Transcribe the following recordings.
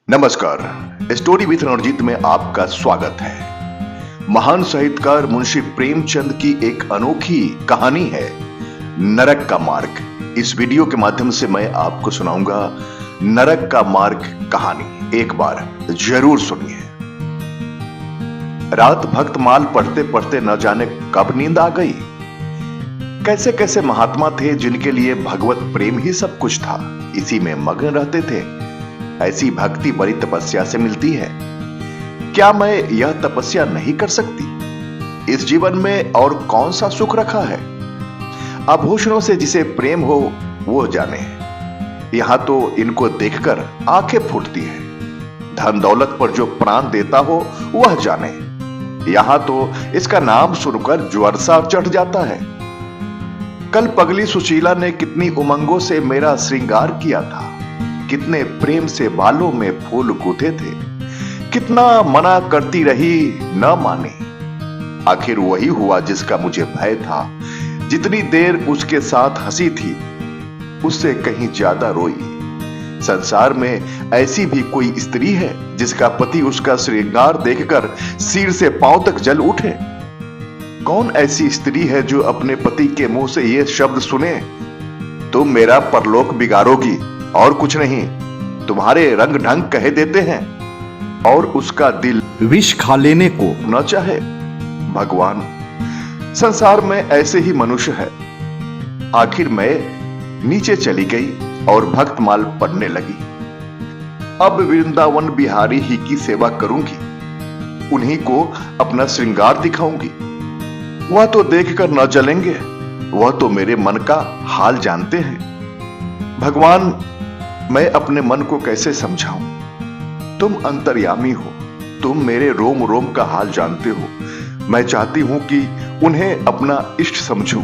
नमस्कार। Story with Ranjit में आपका स्वागत है। महान साहित्यकार मुंशी प्रेमचंद की एक अनोखी कहानी है नरक का मार्ग। इस वीडियो के माध्यम से मैं आपको सुनाऊंगा नरक का मार्ग कहानी। एक बार जरूर सुनिए। रात भक्तमाल पढ़ते पढ़ते न जाने कब नींद आ गई। कैसे कैसे महात्मा थे जिनके लिए भगवत प्रेम ही सब कुछ था, इसी में मग्न रहते थे। ऐसी भक्ति बड़ी तपस्या से मिलती है। क्या मैं यह तपस्या नहीं कर सकती? इस जीवन में और कौन सा सुख रखा है? आभूषणों से जिसे प्रेम हो वो जाने। यहां तो इनको देखकर आंखें फूटती है। धन दौलत पर जो प्राण देता हो वह जाने। यहां तो इसका नाम सुनकर ज्वर सा चढ़ जाता है। कल पगली सुशीला ने कितनी उमंगों से मेरा श्रृंगार किया था, कितने प्रेम से बालों में फूल गूंथे थे, कितना मना करती रही न माने। आखिर वही हुआ जिसका मुझे भय था। जितनी देर उसके साथ हंसी थी उससे कहीं ज्यादा रोई। संसार में ऐसी भी कोई स्त्री है जिसका पति उसका श्रृंगार देखकर सिर से पांव तक जल उठे? कौन ऐसी स्त्री है जो अपने पति के मुंह से ये शब्द सुने, तुम मेरा परलोक बिगाड़ोगी और कुछ नहीं, तुम्हारे रंग ढंग कह देते हैं, और उसका दिल विष खा लेने को न चाहे? भगवान, संसार में ऐसे ही मनुष्य है। आखिर मैं नीचे चली गई और भक्तमाल पढ़ने लगी। अब वृंदावन बिहारी ही की सेवा करूंगी, उन्हीं को अपना श्रृंगार दिखाऊंगी। वह तो देखकर न जलेंगे, वह तो मेरे मन का हाल जानते हैं। भगवान, मैं अपने मन को कैसे समझाऊं? तुम अंतर्यामी हो, तुम मेरे रोम रोम का हाल जानते हो। मैं चाहती हूं कि उन्हें अपना इष्ट समझूं,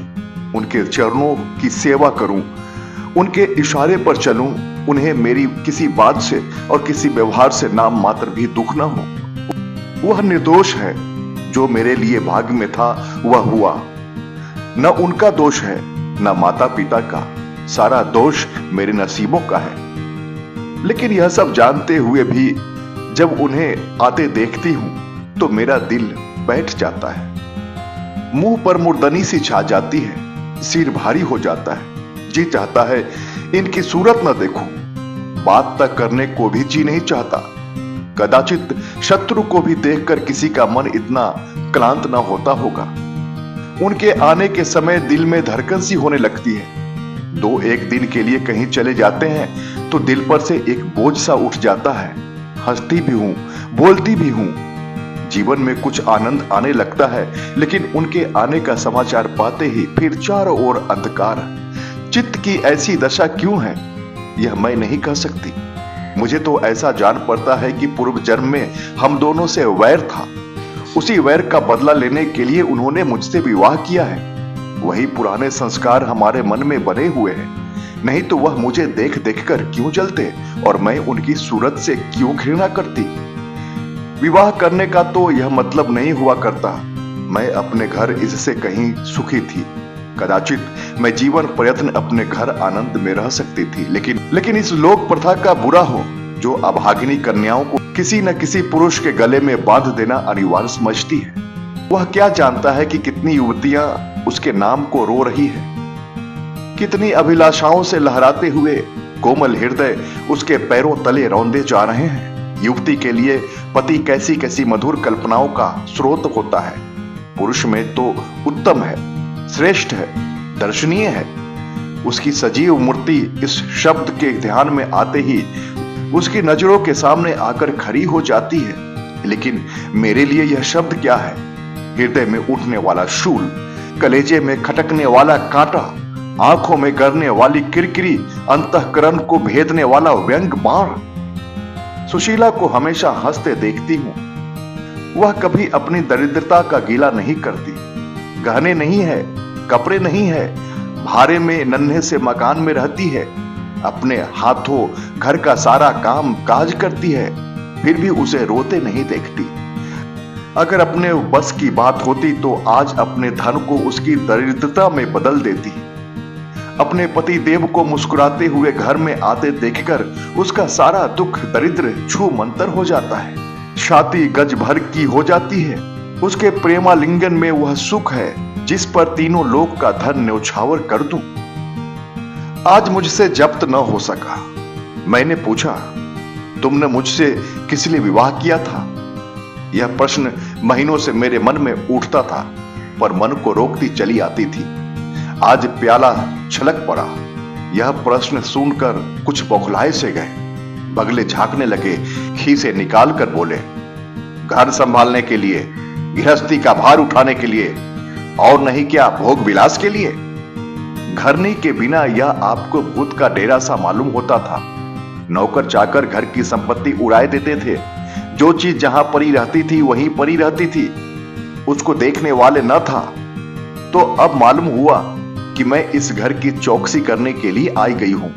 उनके चरणों की सेवा करूं, उनके इशारे पर चलूं, उन्हें मेरी किसी बात से और किसी व्यवहार से नाम मात्र भी दुख ना हो। वह निर्दोष है, जो मेरे लिए भाग्य में था वह हुआ। न उनका दोष है न माता पिता का, सारा दोष मेरे नसीबों का है। लेकिन यह सब जानते हुए भी जब उन्हें आते देखती हूं तो मेरा दिल बैठ जाता है। मुंह पर मुर्दनी सी छा जाती है, सिर भारी हो जाता है। जी चाहता है इनकी सूरत न देखूं, बात तक करने को भी जी नहीं चाहता। कदाचित शत्रु को भी देखकर किसी का मन इतना क्लांत न होता होगा। उनके आने के समय दिल में धड़कन सी होने लगती है। दो एक दिन के लिए कहीं चले जाते हैं तो दिल पर से एक बोझ सा उठ जाता है। हंसती भी हूं, बोलती भी हूं, जीवन में कुछ आनंद आने लगता है। लेकिन उनके आने का समाचार पाते ही फिर चारों ओर अंधकार। चित्त की ऐसी दशा क्यों है यह मैं नहीं कह सकती। मुझे तो ऐसा जान पड़ता है कि पूर्व जन्म में हम दोनों से वैर था। उसी वैर का बदला लेने के लिए उन्होंने मुझसे विवाह किया है। वही पुराने संस्कार हमारे मन में बने हुए हैं। नहीं तो वह मुझे देख देख कर क्यों जलते और मैं उनकी सूरत से क्यों घृणा करती। विवाह करने का तो यह मतलब नहीं हुआ करता। मैं अपने घर इससे कहीं सुखी थी। कदाचित मैं जीवन प्रयत्न अपने घर आनंद में रह सकती थी। लेकिन इस लोक प्रथा का बुरा हो जो अभागिनी कन्याओं को किसी न किसी पुरुष के गले में बांध देना अनिवार्य समझती है। वह क्या जानता है कि कितनी युवतियां उसके नाम को रो रही है, कितनी अभिलाषाओं से लहराते हुए कोमल हृदय उसके पैरों तले रौंदे जा रहे हैं। युवती के लिए पति कैसी कैसी मधुर कल्पनाओं का स्रोत होता है। पुरुष में तो उत्तम है, श्रेष्ठ है, दर्शनीय है। उसकी सजीव मूर्ति इस शब्द के ध्यान में आते ही उसकी नजरों के सामने आकर खड़ी हो जाती है। लेकिन मेरे लिए यह शब्द क्या है? हृदय में उठने वाला शूल, कलेजे में खटकने वाला कांटा, आंखों में गरने वाली किरकिरी, अंतःकरण को भेदने वाला व्यंग बाण। सुशीला को हमेशा हंसते देखती हूं। वह कभी अपनी दरिद्रता का गीला नहीं करती। गहने नहीं है, कपड़े नहीं है, भाड़े में नन्हे से मकान में रहती है। अपने हाथों घर का सारा काम काज करती है, फिर भी उसे रोते नहीं देखती। अगर अपने बस की बात होती तो आज अपने धन को उसकी दरिद्रता में बदल देती। अपने पति देव को मुस्कुराते हुए घर में आते देखकर उसका सारा दुख दरिद्र छू मंतर हो जाता है। छाती गज भर की हो जाती है। उसके प्रेमालिंगन में वह सुख है जिस पर तीनों लोक का धन न्यौछावर कर दूं। आज मुझसे जब्त न हो सका। मैंने पूछा, तुमने मुझसे किस लिए विवाह किया था? यह प्रश्न महीनों से मेरे मन में उठता था, पर मन को रोकती चली आती थी। आज प्याला छलक पड़ा। यह प्रश्न सुनकर कुछ बौखलाए से गए। बगले झांकने लगे, खीसे निकाल कर बोले, घर संभालने के लिए, गृहस्थी का भार उठाने के लिए, और नहीं क्या भोग विलास के लिए? घरनी के बिना यह आपको भूत का डेरा सा मालूम होता था। नौकर चाकर घर की संपत्ति उड़ाए देते थे। जो चीज जहां पड़ी रहती थी वहीं पड़ी रहती थी। उसको देखने वाले न था। तो अब मालूम हुआ कि मैं इस घर की चौकसी करने के लिए आई गई हूं।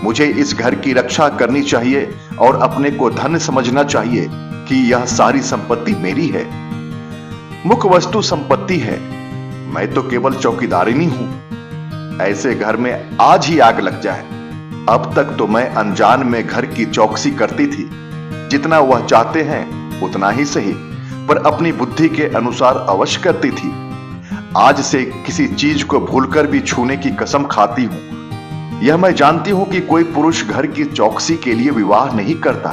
मुझे इस घर की रक्षा करनी चाहिए और अपने को धन्य समझना चाहिए कि यह सारी संपत्ति मेरी है। मुख्य वस्तु संपत्ति है। मैं तो केवल चौकीदारिनी हूं। ऐसे घर में आज ही आग लग जाए। अब तक तो मैं अनजान में घर की चौकसी करती थी। जितना वह चाहते हैं उतना ही सही, पर अपनी बुद्धि के अनुसार अवश्य करती थी। आज से किसी चीज को भूलकर भी छूने की कसम खाती हूं। यह मैं जानती हूं कि कोई पुरुष घर की चौकसी के लिए विवाह नहीं करता,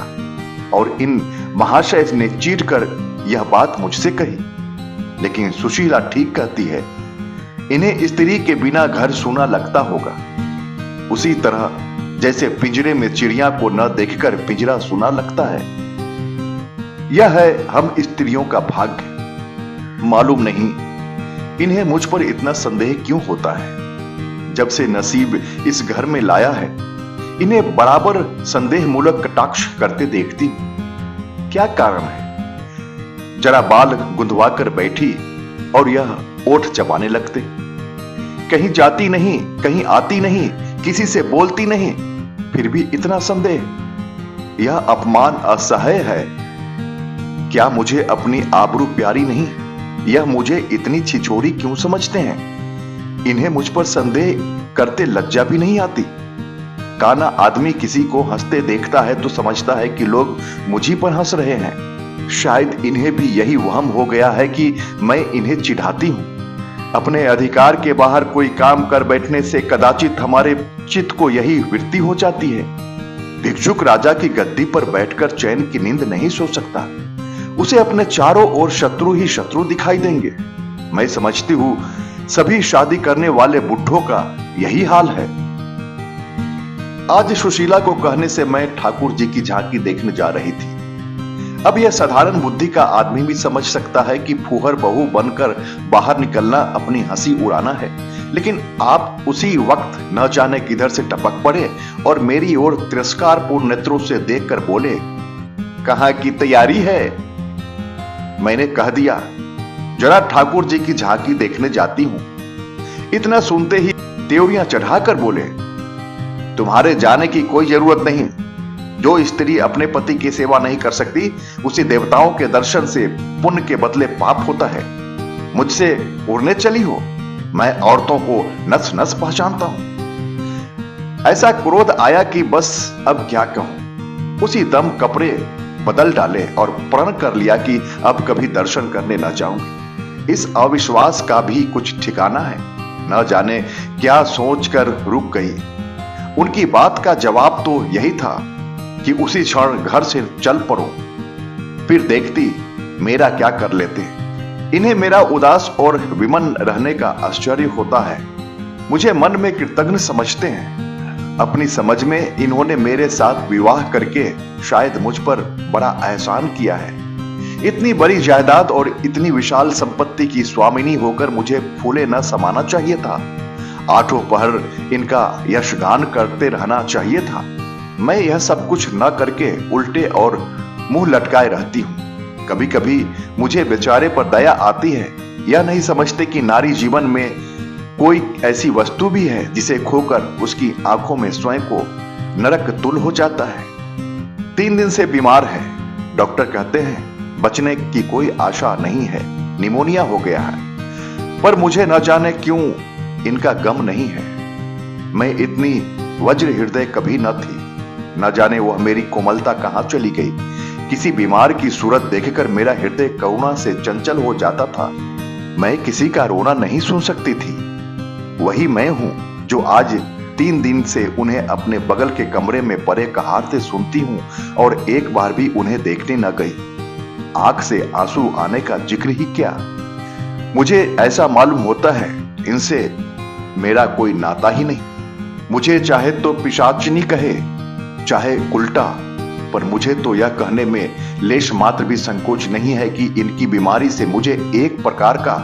और इन महाशय ने चीट कर यह बात मुझसे कही। लेकिन सुशीला ठीक कहती है, इन्हें स्त्री के बिना घर सूना लगता होगा। उसी तरह जैसे पिंजरे में चिड़िया को न देखकर पिंजरा सूना लगता है। यह है हम स्त्रियों का भाग्य। मालूम नहीं इन्हें मुझ पर इतना संदेह क्यों होता है। जब से नसीब इस घर में लाया है, इन्हें बराबर संदेह मूलक कटाक्ष करते देखती हूं। क्या कारण है? जरा बाल गुंदवा कर बैठी और यह ओठ चबाने लगते। कहीं जाती नहीं, कहीं आती नहीं, किसी से बोलती नहीं, फिर भी इतना संदेह। यह अपमान असह्य है। क्या मुझे अपनी आबरू प्यारी नहीं? यह मुझे इतनी छिछोरी क्यों समझते हैं? इन्हें मुझ पर संदेह करते लज्जा भी नहीं आती। काना आदमी किसी को हंसते देखता है तो समझता है कि लोग मुझी पर हंस रहे हैं। शायद इन्हें भी यही वहम हो गया है कि मैं इन्हें चिढ़ाती हूं। अपने अधिकार के बाहर कोई काम कर बैठने से कदाचित हमारे चित्त को यही वृत्ति हो जाती है। भिक्षुक राजा की गद्दी पर बैठकर चैन की नींद नहीं सो सकता। उसे अपने चारों ओर शत्रु ही शत्रु दिखाई देंगे। मैं समझती हूं सभी शादी करने वाले बुढ़ों का यही हाल है। आज सुशीला को कहने से मैं ठाकुर जी की झांकी देखने जा रही थी। अब यह साधारण बुद्धि का आदमी भी समझ सकता है कि फूहर बहू बनकर बाहर निकलना अपनी हंसी उड़ाना है। लेकिन आप उसी वक्त न जाने किधर से टपक पड़े और मेरी ओर तिरस्कारपूर्ण नेत्रों से देखकर बोले, कहां की तैयारी है? मैंने कह दिया, जरा ठाकुर जी की झांकी देखने जाती हूं। इतना सुनते ही त्योरियां चढ़ाकर बोले, तुम्हारे जाने की कोई जरूरत नहीं। जो स्त्री अपने पति की सेवा नहीं कर सकती, उसे देवताओं के दर्शन से पुण्य के बदले पाप होता है। मुझसे उड़ने चली हो? मैं औरतों को नस नस पहचानता हूं। ऐसा क्रोध आया कि बस अब क्या कहूं। उसी दम कपड़े बदल डाले और प्रण कर लिया कि अब कभी दर्शन करने न जाऊंगी। इस अविश्वास का भी कुछ ठिकाना है। न जाने क्या सोचकर रुक गई। उनकी बात का जवाब तो यही था कि उसी क्षण घर से चल पड़ो। फिर देखती मेरा क्या कर लेते। इन्हें मेरा उदास और विमन रहने का आश्चर्य होता है। मुझे मन में कृतज्ञ समझते हैं। अपनी समझ में इन्होंने मेरे साथ विवाह करके शायद मुझ पर बड़ा एहसान किया है। इतनी बड़ी जायदाद और इतनी विशाल संपत्ति की स्वामिनी होकर मुझे फूले न समाना चाहिए था। आठों पहर इनका यशगान करते रहना चाहिए था। मैं यह सब कुछ न करके उल्टे और मुंह लटकाए रहती हूं। कभी कभी मुझे बेचारे पर दया आती है। यह नहीं समझते कि नारी जीवन में कोई ऐसी वस्तु भी है जिसे खोकर उसकी आंखों में स्वयं को नरक तुल हो जाता है। 3 दिन से बीमार है। डॉक्टर कहते हैं बचने की कोई आशा नहीं है, निमोनिया हो गया है। पर मुझे न जाने क्यों इनका गम नहीं है। मैं इतनी वज्र हृदय कभी न थी। न जाने वह मेरी कोमलता कहां चली गई। किसी बीमार की सूरत देखकर मेरा हृदय करुणा से चंचल हो जाता था। मैं किसी का रोना नहीं सुन सकती थी। वही मैं हूं जो आज 3 दिन से उन्हें अपने बगल के कमरे में परे कहारते सुनती हूं और एक बार भी उन्हें देखने न गई। आंख से आंसू आने का जिक्र ही क्या। मुझे ऐसा मालूम होता है इनसे मेरा कोई नाता ही नहीं। मुझे चाहे तो पिशाचिनी कहे, चाहे उल्टा, पर मुझे तो यह कहने में लेश मात्र भी संकोच नहीं है कि इनकी बीमारी से मुझे एक प्रकार का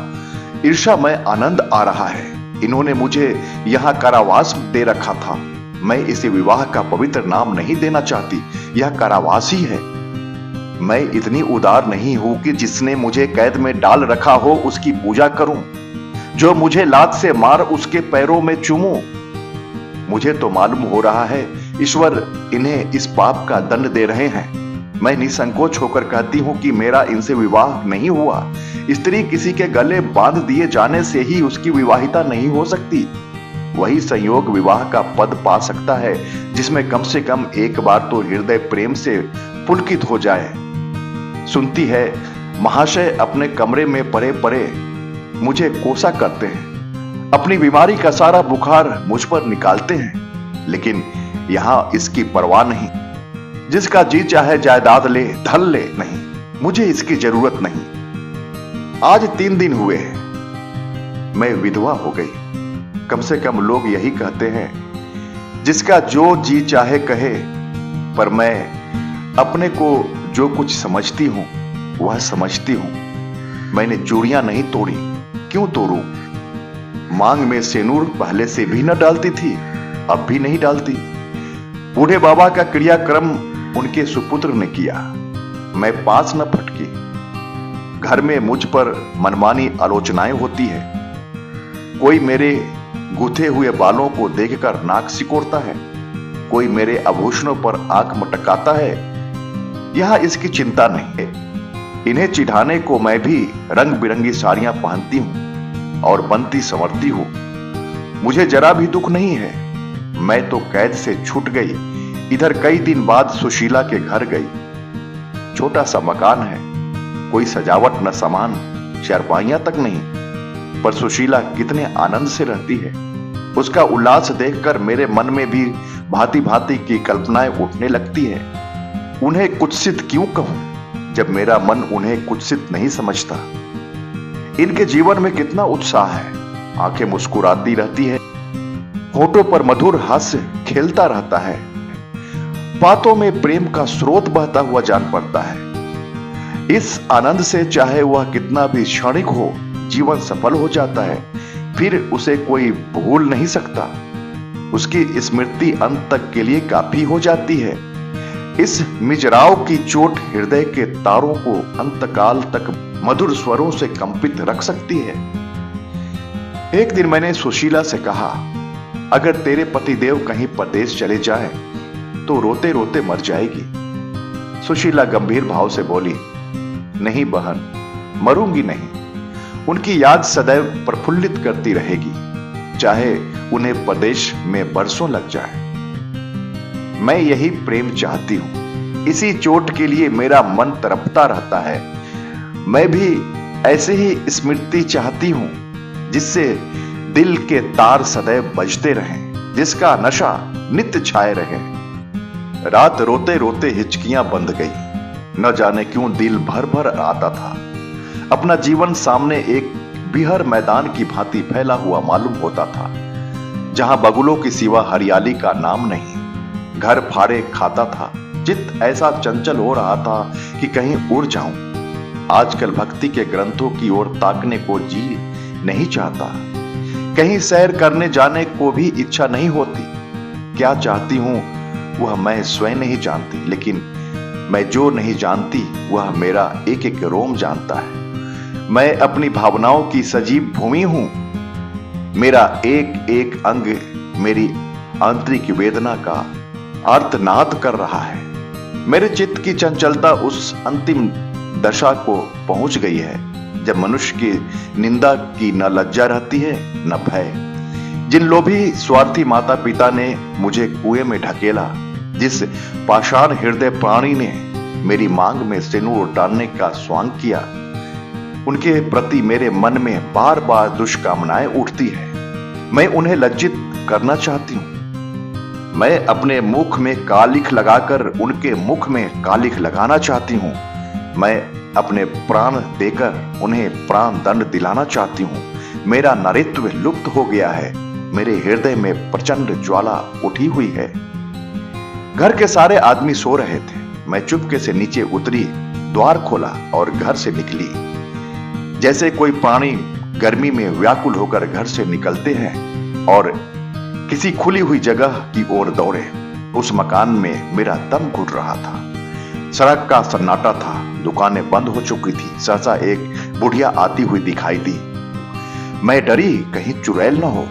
ईर्ष्यामय आनंद आ रहा है। इन्होंने मुझे यहाँ कारावास दे रखा था। मैं इसे विवाह का पवित्र नाम नहीं देना चाहती, यह कारावास ही है। मैं इतनी उदार नहीं हूं कि जिसने मुझे कैद में डाल रखा हो उसकी पूजा करूं, जो मुझे लात से मार उसके पैरों में चूमूं। मुझे तो मालूम हो रहा है ईश्वर इन्हें इस पाप का दंड दे रहे हैं। मैं निसंकोच होकर कहती हूं कि मेरा इनसे विवाह नहीं हुआ। स्त्री किसी के गले बांध दिए जाने से ही उसकी विवाहिता नहीं हो सकती। वही संयोग विवाह का पद पा सकता है जिसमें कम से कम एक बार तो हृदय प्रेम से पुलकित हो जाए। सुनती है महाशय अपने कमरे में परे परे मुझे कोसा करते हैं, अपनी बीमारी का सारा बुखार मुझ पर निकालते हैं, लेकिन यहां इसकी परवाह नहीं। जिसका जी चाहे जायदाद ले, धन ले, नहीं, मुझे इसकी जरूरत नहीं। आज 3 दिन हुए हैं मैं विधवा हो गई। कम से कम लोग यही कहते हैं, जिसका जो जी चाहे कहे, पर मैं अपने को जो कुछ समझती हूं वह समझती हूं। मैंने चूड़ियां नहीं तोड़ी, क्यों तोड़ूं? मांग में सेनूर पहले से भी न डालती थी, अब भी नहीं डालती। बूढ़े बाबा का क्रियाक्रम उनके सुपुत्र ने किया, मैं पास न फटकी। घर में मुझ पर मनमानी आलोचनाएं होती है। कोई मेरे गूथे हुए बालों को देखकर नाक सिकोड़ता है, कोई मेरे आभूषणों पर आंख मटकाता है। यहां इसकी चिंता नहीं है। इन्हें चिढ़ाने को मैं भी रंग बिरंगी साड़ियां पहनती हूं और बनती संवरती हूं। मुझे जरा भी दुख नहीं है। मैं तो कैद से छूट गई। इधर कई दिन बाद सुशीला के घर गई। छोटा सा मकान है, कोई सजावट न सामान, चारपाइयां तक नहीं, पर सुशीला कितने आनंद से रहती है। उसका उल्लास देखकर मेरे मन में भी भांति भांति की कल्पनाएं उठने लगती है। उन्हें कुत्सित क्यों कहूं जब मेरा मन उन्हें कुत्सित नहीं समझता। इनके जीवन में कितना उत्साह है। आंखें मुस्कुराती रहती है, होठों पर मधुर हास्य खेलता रहता है। बातों में प्रेम का स्रोत बहता हुआ जान पड़ता है। इस आनंद से चाहे वह कितना भी क्षणिक हो, जीवन सफल हो जाता है। फिर उसे कोई भूल नहीं सकता। उसकी स्मृति अंत तक के लिए काफी हो जाती है। इस मिजराव की चोट हृदय के तारों को अंतकाल तक मधुर स्वरों से कंपित रख सकती है। एक दिन मैंने सुशीला से कहा, अगर तेरे पतिदेव कहीं परदेश चले जाएं, तो रोते रोते मर जाएगी। सुशीला गंभीर भाव से बोली, नहीं बहन, मरूंगी नहीं। उनकी याद सदैव प्रफुल्लित करती रहेगी, चाहे उन्हें परदेश में बरसों लग जाए। मैं यही प्रेम चाहती हूं। इसी चोट के लिए मेरा मन तड़पता रहता है। मैं भी ऐसे ही स्मृति चाहती हूं, जिससे दिल के तार सदैव बजते रहें, जिसका नशा नित्य छाए रहे। रात रोते रोते हिचकियां बंध गई। न जाने क्यों दिल भर भर आता था। अपना जीवन सामने एक बिहर मैदान की भांति फैला हुआ मालूम होता था, जहां बगुलों की सिवा हरियाली का नाम नहीं। घर फाड़े खाता था। चित्त ऐसा चंचल हो रहा था कि कहीं उड़ जाऊं। आजकल भक्ति के ग्रंथों की ओर ताकने को जी नहीं चाहता। कहीं सैर करने जाने को भी इच्छा नहीं होती। क्या चाहती हूं वह मैं स्वयं नहीं जानती, लेकिन मैं जो नहीं जानती वह मेरा एक एक रोम जानता है। मैं अपनी भावनाओं की सजीव भूमि हूं। मेरा एक एक अंग मेरी आंतरिक वेदना का आर्तनाद कर रहा है। मेरे चित्त की चंचलता उस अंतिम दशा को पहुंच गई है, जब मनुष्य की निंदा की न लज्जा रहती है न भय। जिन लोभी स्वार्थी माता पिता ने मुझे कुएं में ढकेला, जिस पाषाण हृदय प्राणी ने मेरी मांग में सिंदूर डालने का स्वांग किया, उनके प्रति मेरे मन में बार बार दुष्कामनाएं उठती है। मैं उन्हें लज्जित करना चाहती हूं। मैं अपने मुख में कालिख लगाकर उनके मुख में कालिख लगाना चाहती हूं। मैं अपने प्राण देकर उन्हें प्राण दंड दिलाना चाहती हूं। मेरा नारीत्व लुप्त हो गया है। मेरे हृदय में प्रचंड ज्वाला उठी हुई है। घर के सारे आदमी सो रहे थे। मैं चुपके से नीचे उतरी, द्वार खोला और घर से निकली। जैसे कोई प्राणी गर्मी में व्याकुल होकर घर से निकलते हैं और किसी खुली हुई जगह की ओर दौड़े, उस मकान में मेरा दम घुट रहा था। सड़क का सन्नाटा था, दुकानें बंद हो चुकी थी। सहसा एक बुढ़िया आती हुई दिखाई दी। मैं डरी कहीं चुड़ैल न हो।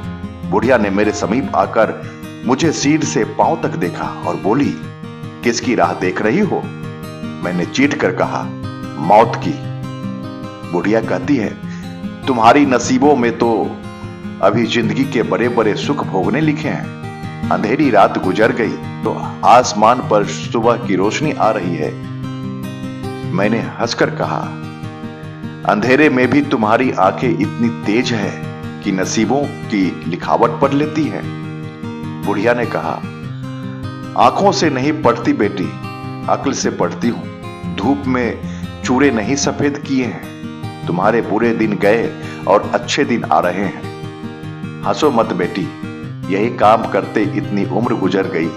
बुढ़िया ने मेरे समीप आकर मुझे सिर से पांव तक देखा और बोली, किसकी राह देख रही हो? मैंने चीट कर कहा, मौत की। बुढ़िया कहती है, तुम्हारी नसीबों में तो अभी जिंदगी के बड़े बड़े सुख भोगने लिखे हैं। अंधेरी रात गुजर गई तो आसमान पर सुबह की रोशनी आ रही है। मैंने हंसकर कहा, अंधेरे में भी तुम्हारी आंखें इतनी तेज है कि नसीबों की लिखावट पढ़ लेती है। बुढ़िया ने कहा, आंखों से नहीं पढ़ती बेटी, अक्ल से पढ़ती हूं। धूप में चूड़े नहीं सफेद किए हैं। तुम्हारे बुरे दिन गए और अच्छे दिन आ रहे हैं। हंसो मत बेटी, यही काम करते इतनी उम्र गुजर गई।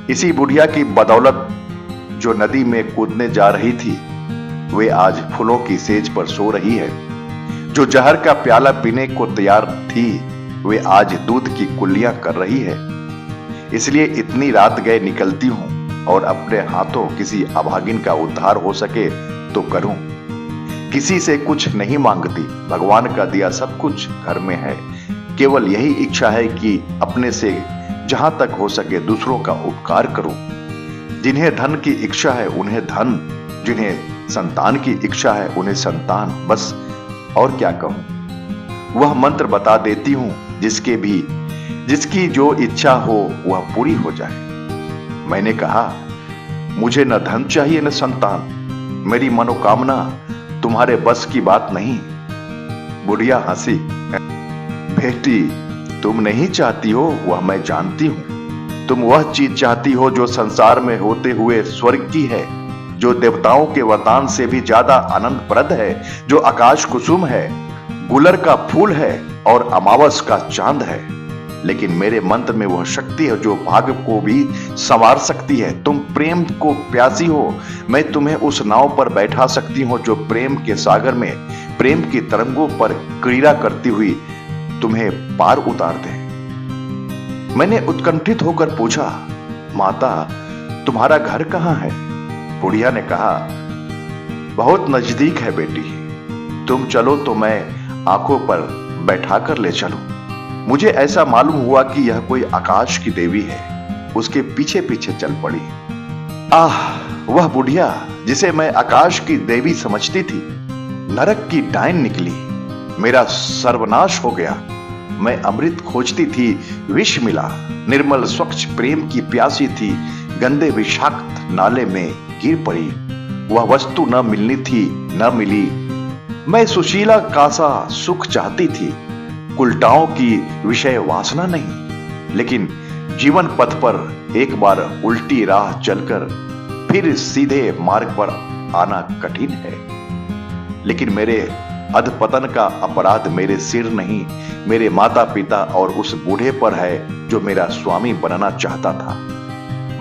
इसी बुढ़िया की बदौलत जो नदी में कूदने जा रही थी, वे आज फूलों की सेज पर सो रही है। जो जहर का प्याला पीने को तैयार थी, वे आज दूध की कुल्लियां कर रही है। इसलिए इतनी रात गए निकलती हूं और अपने हाथों किसी अभागिन का उद्धार हो सके तो करूं। किसी से कुछ नहीं मांगती, भगवान का दिया सब कुछ घर में है। केवल यही इच्छा है कि अपने से जहां तक हो सके दूसरों का उपकार करूं। जिन्हें धन की इच्छा है उन्हें धन, जिन्हें संतान की इच्छा है उन्हें संतान, बस और क्या कहूं। वह मंत्र बता देती हूं, जिसकी जो इच्छा हो वह पूरी हो जाए। मैंने कहा, मुझे न धन चाहिए न संतान। मेरी मनोकामना तुम्हारे बस की बात नहीं। बुढ़िया हंसी, बेटी तुम नहीं चाहती हो वह मैं जानती हूं। तुम वह चीज चाहती हो जो संसार में होते हुए स्वर्ग की है, जो देवताओं के वरदान से भी ज्यादा आनंदप्रद है, जो आकाश कुसुम है, गुलर का फूल है और अमावस का चांद है। लेकिन मेरे मंत्र में वह शक्ति है जो भाग्य को भी संवार सकती है। तुम प्रेम को प्यासी हो, मैं तुम्हें उस नाव पर बैठा सकती हूँ जो प्रेम के सागर में प्रेम की तरंगों पर क्रीड़ा करती हुई तुम्हें पार उतार दे। मैंने उत्कंठित होकर पूछा, माता तुम्हारा घर कहाँ है? बुढ़िया ने कहा, बहुत नजदीक है बेटी, तुम चलो तो मैं आंखों पर बैठाकर ले चलूं। मुझे ऐसा मालूम हुआ कि यह कोई आकाश की देवी है। उसके पीछे पीछे चल पड़ी। आह, वह बुढ़िया जिसे मैं आकाश की देवी समझती थी, नरक की डायन निकली। मेरा सर्वनाश हो गया। मैं अमृत खोजती थी, विष मिला। निर्मल स्वच्छ प्रेम की प्यासी थी, गंदे विषाक्त नाले में गिर पड़ी। वह वस्तु न मिलनी थी, न मिली। मैं सुशीला का सा सुख चाहती थी, उल्टाओं की विषय वासना नहीं। लेकिन जीवन पथ पर एक बार उल्टी राह चलकर फिर सीधे मार्ग पर आना कठिन है। लेकिन मेरे अधपतन का अपराध मेरे सिर नहीं, मेरे माता पिता और उस बूढ़े पर है जो मेरा स्वामी बनना चाहता था।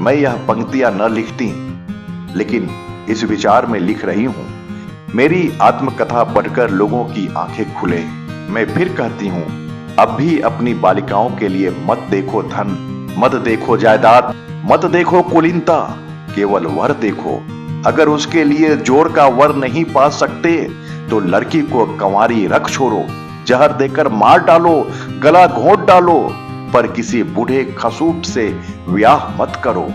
मैं यह पंक्तियां न लिखती, लेकिन इस विचार में लिख रही हूं। मेरी आत्मकथा पढ़कर लोगों की आंखें खुले। मैं फिर कहती हूं, अब भी अपनी बालिकाओं के लिए मत देखो धन, मत देखो जायदाद, मत देखो कुलीनता, केवल वर देखो। अगर उसके लिए जोर का वर नहीं पा सकते तो लड़की को कंवारी रख छोड़ो, जहर देकर मार डालो, गला घोंट डालो, पर किसी बूढ़े खसूट से ब्याह मत करो।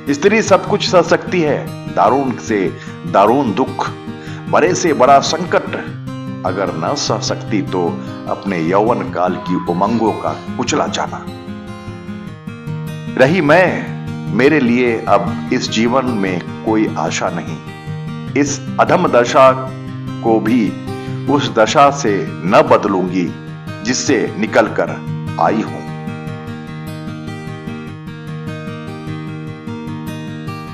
स्त्री सब कुछ सह सकती है, दारुण से दारुण दुख, बड़े से बड़ा संकट, अगर न सह सकती तो अपने यौवन काल की उमंगों का कुचला जाना। रही मैं, मेरे लिए अब इस जीवन में कोई आशा नहीं। इस अधम दशा को भी उस दशा से न बदलूंगी जिससे निकलकर आई हूं।